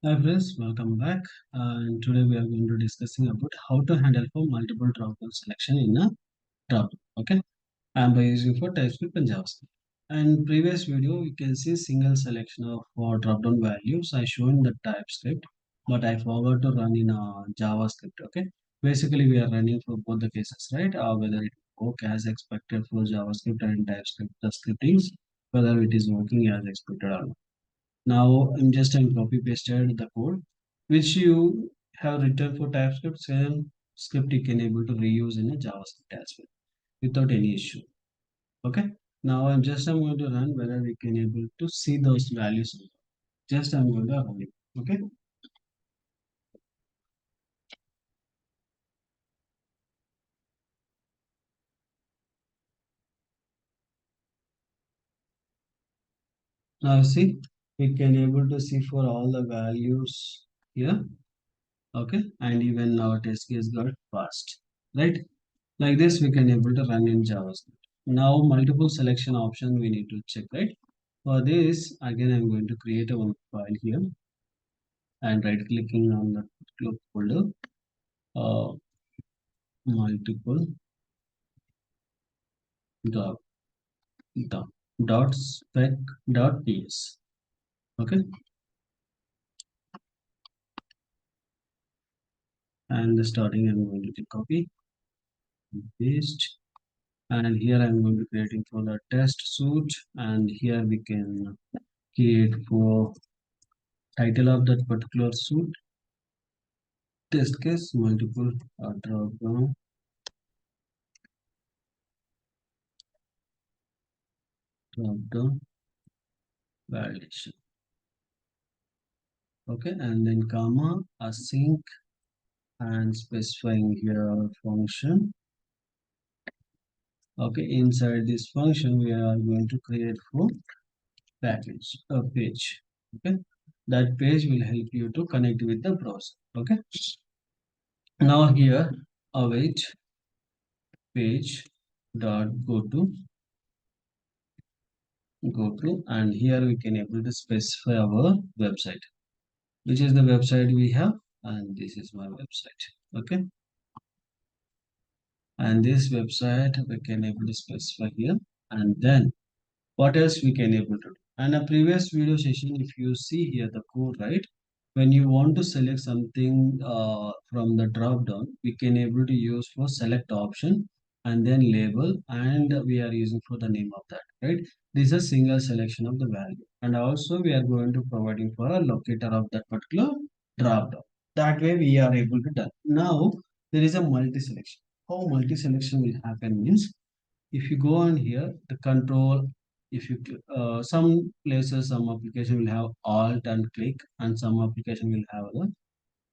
Hi friends, welcome back. And today we are going to discussing about how to handle for multiple drop-down selection in a drop. Okay, and by using for TypeScript and JavaScript. And previous video, you can see single selection of drop-down values. I shown the TypeScript, but I forgot to run in JavaScript. Okay, basically we are running for both the cases, right? Whether it work as expected for JavaScript and TypeScript, the scriptings, whether it is working as expected or not. Now I'm copy pasted the code which you have written for TypeScript. Same script you can able to reuse in a JavaScript as well without any issue. Okay. Now I'm going to run whether we can able to see those values. Just I'm going to run it. Okay. Now see we can able to see for all the values here. Okay. And even our test case got passed. Right. Like this, we can able to run in JavaScript. Now, multiple selection option we need to check, right? For this, again, I'm going to create a one file here and right clicking on the particular folder, uh, multiple dot, dot, dot spec dot ps. Okay, and the starting I'm going to take copy, paste, and here I'm going to creating for the test suite, and here we can create for title of that particular suite test case multiple drop down validation. Okay, and then comma async and specifying here function. Okay, inside this function we are going to create for package a page. Okay, that page will help you to connect with the browser. Okay, now here await page dot go to and here we can able to specify our website, which is the website we have, and this is my website. Okay, and this website we can able to specify here, and then what else we can able to do. And a previous video session, if you see here the code, right, when you want to select something from the drop down, we can able to use for select option and then label, and we are using for the name of that, right? This is a single selection of the value, and also we are going to providing for a locator of that particular drop down. That way we are able to done. Now there is a multi selection. How multi selection will happen means, if you go on here the control, if you some places, some application will have alt and click, and some application will have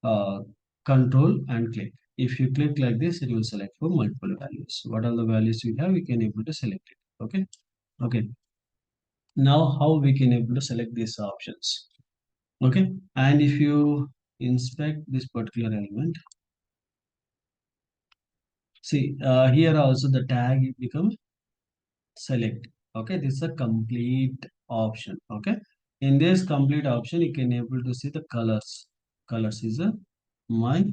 the control and click. If you click like this, it will select for multiple values. What are the values we have, we can able to select it. Okay, okay. Now how we can able to select these options. Okay, and if you inspect this particular element, see here also the tag become select. Okay, this is a complete option. Okay, in this complete option you can able to see the colors is a my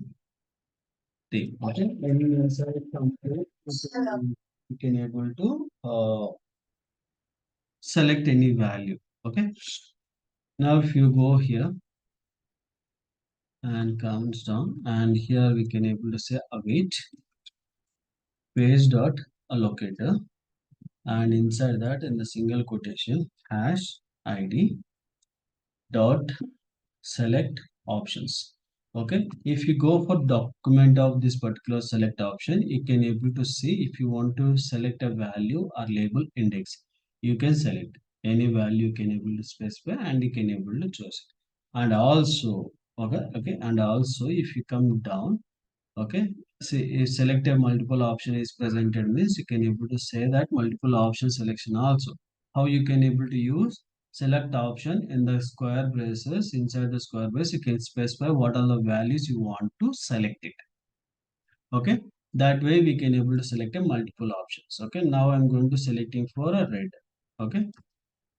thing. Okay, when you inside complete you can able to select any value. Okay, now if you go here and comes down, and here we can able to say await page dot allocator, and inside that in the single quotation hash id dot select options. Okay, if you go for document of this particular select option, you can able to see if you want to select a value or label index, you can select any value, you can able to specify and you can able to choose it. And also okay, and also if you come down, okay, see if select a multiple option is presented means, you can able to say that multiple option selection also. How you can able to use select option in the square braces, inside the square brace you can specify what are the values you want to select it. Okay, that way we can able to select a multiple options. Okay, now I'm going to selecting for a red. Okay,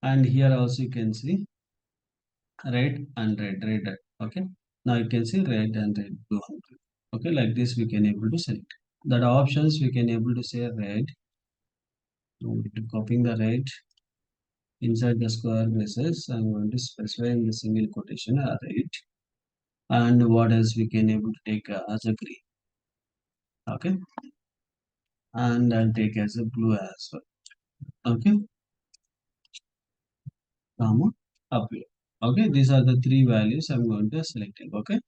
and here also you can see red and red. Okay. Now you can see red and red, blue and green. Okay, like this we can able to select. That options we can able to say red. To copying the red inside the square braces. I'm going to specify in the single quotation red. And what else we can able to take as a green. Okay, and I'll take as a blue as well. Okay, comma apply. Okay, these are the three values I'm going to selecting. Okay,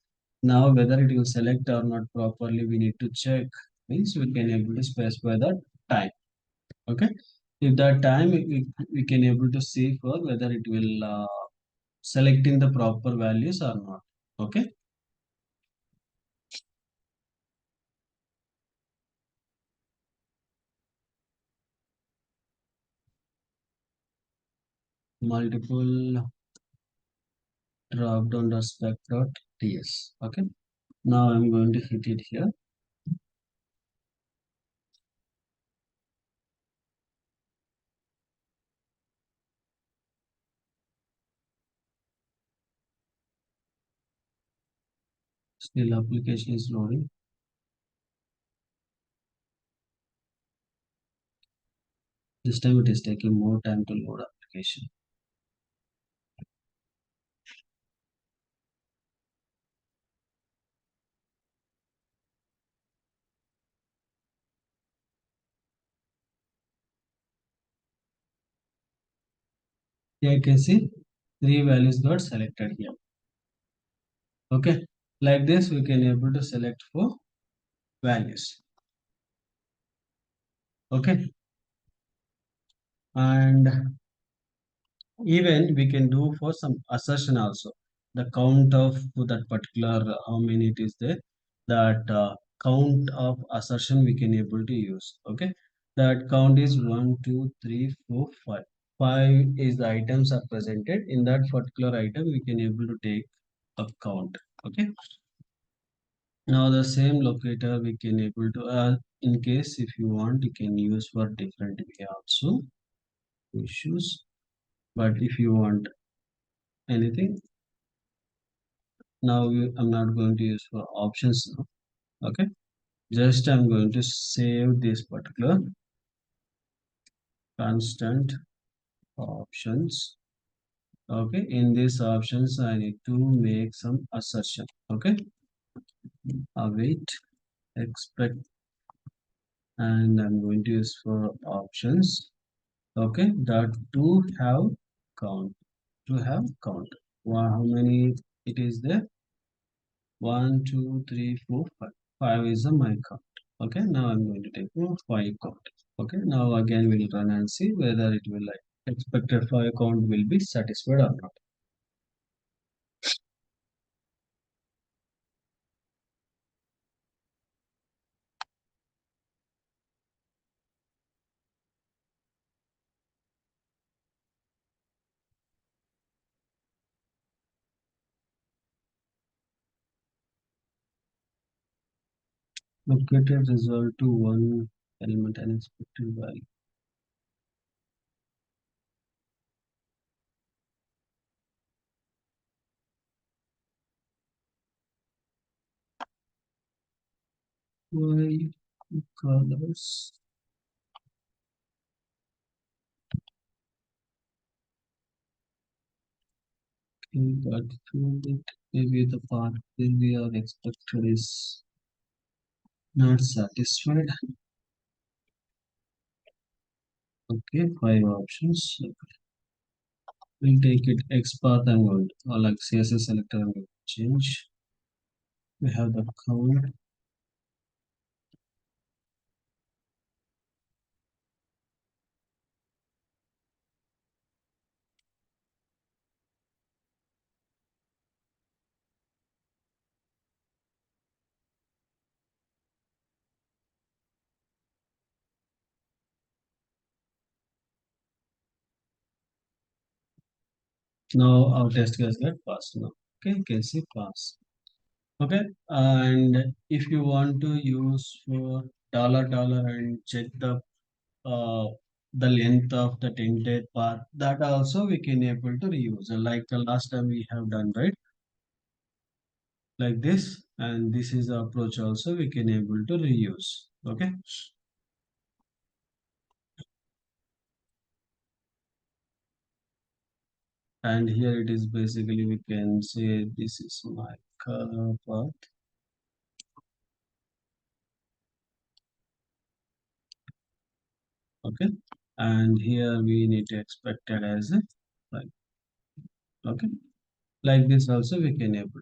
now whether it will select or not properly, we need to check. Means we can able to specify the time. Okay, if that time we can able to see for whether it will selecting the proper values or not. Okay, multiple dropdown.spec.ts. Okay, now I'm going to hit it here. Still application is loading. This time it is taking more time to load application. Here you can see three values got selected here. Okay, like this we can able to select for values. Okay, and even we can do for some assertion also. The count of that particular how many it is there. That count of assertion we can able to use. Okay, that count is 1, 2, 3, 4, 5. 5 is the items are presented in that particular item. We can able to take a count. Okay. Now the same locator we can able to in case if you want you can use for different way also issues. But if you want anything now I'm not going to use for options now. Okay, just I'm going to save this particular constant options. Okay, in these options I need to make some assertion. Okay, await, expect, and I'm going to use for options. Okay, that to have count, to have count. How many it is there? 1, 2, 3, 4, 5. 5 is a my count. Okay, now I'm going to take 5 count. Okay, now again we'll run and see whether it will like expected 5 count will be satisfied or not. Located result to one element and expected value. Why colors? Okay, but maybe the part that we are expected is not satisfied. Okay, 5 options. We'll take it X path and going or like CSS selector and change. We have the count. Now our test case get passed now. Okay, you can see pass. Okay, and if you want to use for dollar and check the uh, the length of the tinted path, that also we can able to reuse. Like last time we have done, right? Like this, and this is the approach also we can able to reuse. Okay. And here it is basically we can say this is my color path. Okay. And here we need to expect it as a like, okay. Like this also we can able.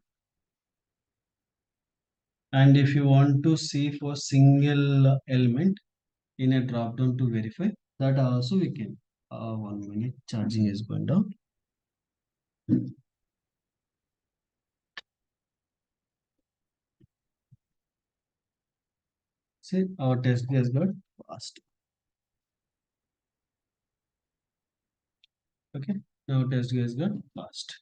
And if you want to see for single element in a drop down to verify, that also we can. 1 minute, charging is going down. See, our test case got passed. Okay, now test case got passed.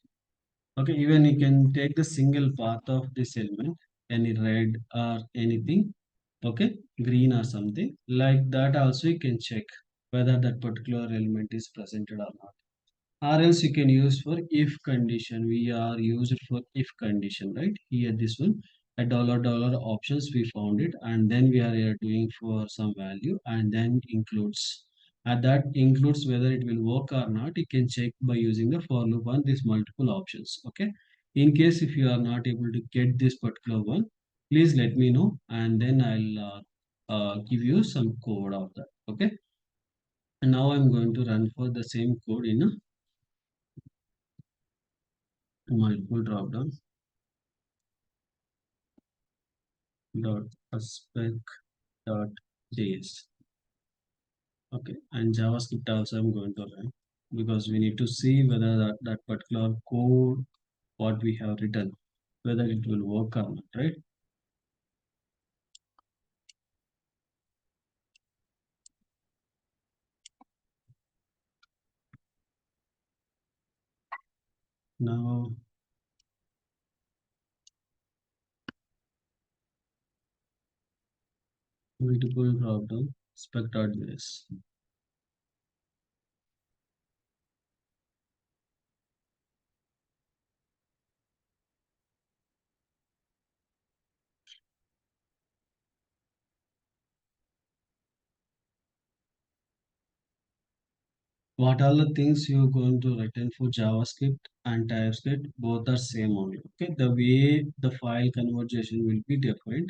Okay, even you can take the single path of this element, any red or anything, okay, green or something like that. Also, you can check whether that particular element is presented or not. Or else you can use for if condition. We are used for if condition, right? Here, this one, a dollar options we found it, and then we are here doing for some value, and then includes. And that includes whether it will work or not. You can check by using the for loop on these multiple options. Okay. In case if you are not able to get this particular one, please let me know, and then I'll give you some code of that. Okay. And now I'm going to run for the same code in a multiple dropdown dot spec dot js. Okay, and JavaScript also I'm going to run because we need to see whether that particular code what we have written whether it will work or not, right? Now multiple dropdown spec dot js. What are the things you're going to written for JavaScript and TypeScript? Both are same only. Okay, the way the file conversion will be different.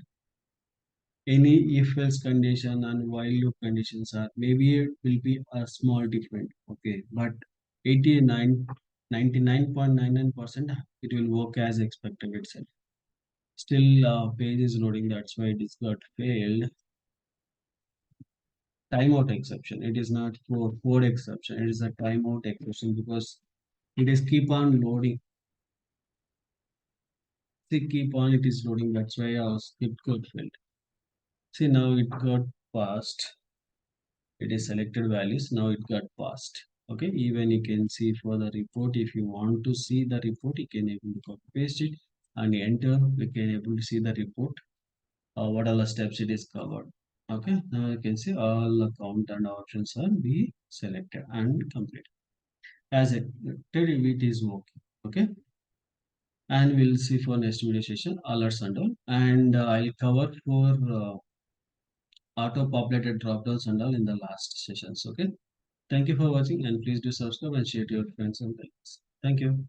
Any if else condition and while loop conditions are maybe it will be a small different, okay, but 89 99.99% it will work as expected itself. Still page is loading, that's why it is got failed. Timeout exception, it is not for code exception, it is a timeout exception because it is keep on loading. See, keep on it is loading, that's why our script got failed. See, now it got passed. It is selected values, now it got passed. Okay, even you can see for the report, if you want to see the report you can able to copy paste it and enter, we can able to see the report, what all the steps it is covered. Okay, now you can see all the count and options are be selected and complete as expected it is working. Okay, and we'll see for next video session alerts and all, and I'll cover for auto populated drop downs and all in the last sessions. Okay. Thank you for watching and please do subscribe and share to your friends and colleagues. Thank you.